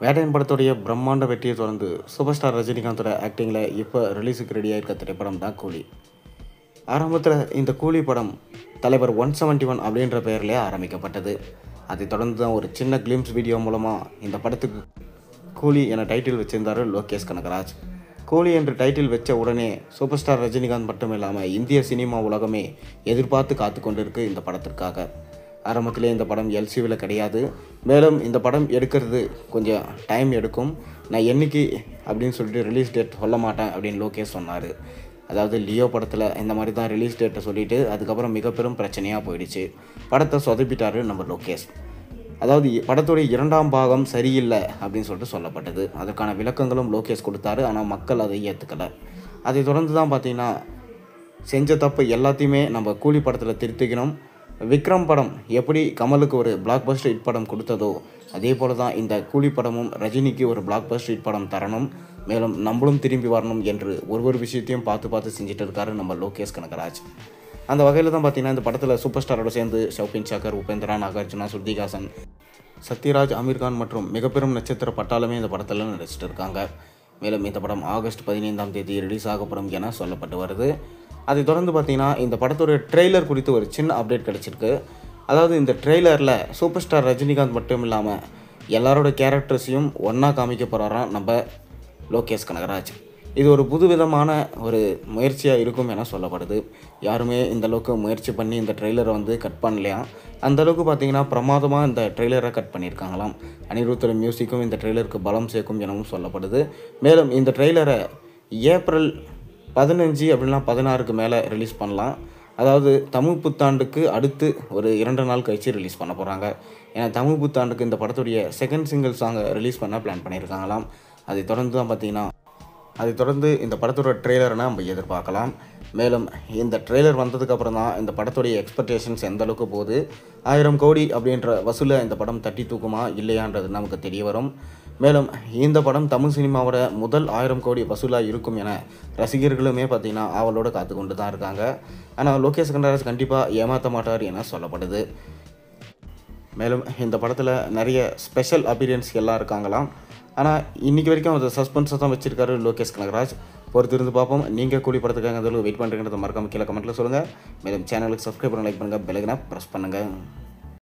வேட்டையன் படத்துடைய பிரம்மாண்ட வெற்றியை தொடர்ந்து சூப்பர் ஸ்டார் ரஜினிகாந்தோட ஆக்டிங்கில் இப்போ ரிலீஸுக்கு ரெடியாக இருக்க திரைப்படம் தான் கூலி. ஆரம்பத்தில் இந்த கூலி படம் தலைவர் 171 அப்படின்ற பெயர்லேயே ஆரம்பிக்கப்பட்டது. அதைத் தொடர்ந்து தான் ஒரு சின்ன கிளிம்ஸ் வீடியோ மூலமாக இந்த படத்துக்கு கூலி என டைட்டில் வச்சிருந்தார் லோகேஷ் கனகராஜ். கூலி என்று டைட்டில் வச்ச உடனே சூப்பர் ஸ்டார் ரஜினிகாந்த் மட்டும் இல்லாமல் இந்திய சினிமா உலகமே எதிர்பார்த்து காத்து கொண்டிருக்கு இந்த படத்திற்காக. ஆரம்பத்திலே இந்த படம் எல்சிவில் கிடையாது. மேலும் இந்த படம் எடுக்கிறது கொஞ்சம் டைம் எடுக்கும். நான் என்னைக்கு அப்படின்னு சொல்லிட்டு ரிலீஸ் டேட் சொல்ல மாட்டேன் அப்படின்னு லோகேஷ் சொன்னார். அதாவது லியோ படத்தில் இந்த மாதிரி தான் ரிலீஸ் டேட்டை சொல்லிவிட்டு அதுக்கப்புறம் மிக பெரும் பிரச்சனையாக போயிடுச்சு. படத்தை சொதப்பிட்டார் நம்ம லோகேஷ். அதாவது படத்துடைய 2ஆம் பாகம் சரியில்லை அப்படின்னு சொல்லிட்டு சொல்லப்பட்டது. அதற்கான விளக்கங்களும் லோகேஷ் கொடுத்தாரு. ஆனால் மக்கள் அதை ஏற்றுக்கலை. அதை தொடர்ந்து தான் பார்த்திங்கன்னா செஞ்ச தப்பு எல்லாத்தையுமே நம்ம கூலி படத்தில் திருத்திக்கணும். விக்ரம் படம் எப்படி கமலுக்கு ஒரு பிளாக் பஸ்டர் ஹிட் படம் கொடுத்ததோ அதே போல தான் இந்த கூலி படமும் ரஜினிக்கு ஒரு பிளாக் பஸ்டர் ஹிட் படம் தரணும். மேலும் நம்மளும் திரும்பி வரணும் என்று ஒரு விஷயத்தையும் பார்த்து செஞ்சுட்டு இருக்காரு நம்ம லோகேஷ் கனகராஜ். அந்த வகையில் தான் பார்த்திங்கன்னா இந்த படத்தில் சூப்பர் ஸ்டாரோட சேர்ந்து ஷௌபின் ஷாக்கர், உபேந்திரா, நாகார்ஜுனா, ஸ்ருதிஹாசன், சத்யராஜ், அமீர்கான் மற்றும் மிக பெரும் நட்சத்திர பட்டாளமே இந்த படத்தில் நடிச்சிட்டு இருக்காங்க. மேலும் இந்த படம் ஆகஸ்ட் 15ஆம் தேதி ரிலீஸ் ஆகப்படும் என சொல்லப்பட்டு வருது. அதை தொடர்ந்து பார்த்திங்கன்னா இந்த படத்தோட ட்ரெய்லர் குறித்து ஒரு சின்ன அப்டேட் கிடச்சிருக்கு. அதாவது இந்த ட்ரெய்லரில் சூப்பர் ஸ்டார் ரஜினிகாந்த் மட்டும் இல்லாமல் எல்லாரோட கேரக்டர்ஸையும் ஒன்றா காமிக்க போகிறாராம் நம்ம லோகேஷ் கனகராஜ். இது ஒரு புதுவிதமான ஒரு முயற்சியாக இருக்கும் என சொல்லப்படுது. யாருமே இந்தளவுக்கு முயற்சி பண்ணி இந்த ட்ரெய்லரை கட் பண்ணலையாம். அந்தளவுக்கு பார்த்திங்கன்னா பிரமாதமாக இந்த ட்ரெய்லரை கட் பண்ணியிருக்காங்களாம். அனிருத்தோட மியூசிக்கும் இந்த ட்ரெய்லருக்கு பலம் சேர்க்கும் எனவும் சொல்லப்படுது. மேலும் இந்த ட்ரெய்லரை ஏப்ரல் 15 அப்படின்னா 16க்கு மேலே ரிலீஸ் பண்ணலாம். அதாவது தமிழ் புத்தாண்டுக்கு அடுத்து ஒரு 2 நாள் கழிச்சு ரிலீஸ் பண்ண போகிறாங்க. ஏன்னா தமிழ் புத்தாண்டுக்கு இந்த படத்துடைய செகண்ட் சிங்கிள் சாங்கை ரிலீஸ் பண்ண பிளான் பண்ணியிருக்காங்களாம். அதை தொடர்ந்து இந்த படத்தோட ட்ரெய்லரை நம்ம எதிர்பார்க்கலாம். மேலும் இந்த ட்ரெய்லர் வந்ததுக்கப்புறம் தான் இந்த படத்துடைய எக்ஸ்பெக்டேஷன்ஸ் எந்த அளவுக்கு போகுது, 1000 கோடி அப்படின்ற வசூலை இந்த படம் தட்டி தூக்குமா இல்லையான்றது நமக்கு தெரிய வரும். மேலும் இந்த படம் தமிழ் சினிமாவோட முதல் 1000 கோடி வசூலாக இருக்கும் என ரசிகர்களுமே பார்த்திங்கன்னா ஆவலோடு காத்து கொண்டு தான் இருக்காங்க. ஆனால் லோகேஷ் கனகராஜ் கண்டிப்பாக ஏமாற்ற மாட்டார் என சொல்லப்படுது. மேலும் இந்த படத்தில் நிறைய ஸ்பெஷல் அப்பியரன்ஸ் எல்லாம் இருக்காங்களாம். ஆனால் இன்றைக்கி வரைக்கும் அதை சஸ்பென்ஸை தான் வச்சுருக்காரு லோகேஷ் கனகராஜ். பொறுத்திருந்து பார்ப்போம். நீங்கள் கூலி படத்துக்காக வெயிட் பண்ணுறீங்கிறத மறக்காம கீழே கமெண்ட்டில் சொல்லுங்கள். மேலும் சேனலுக்கு சப்ஸ்கிரைப் பண்ண, லைக் பண்ணுங்கள், பெல் ஐகானை ப்ரெஸ் பண்ணுங்கள்.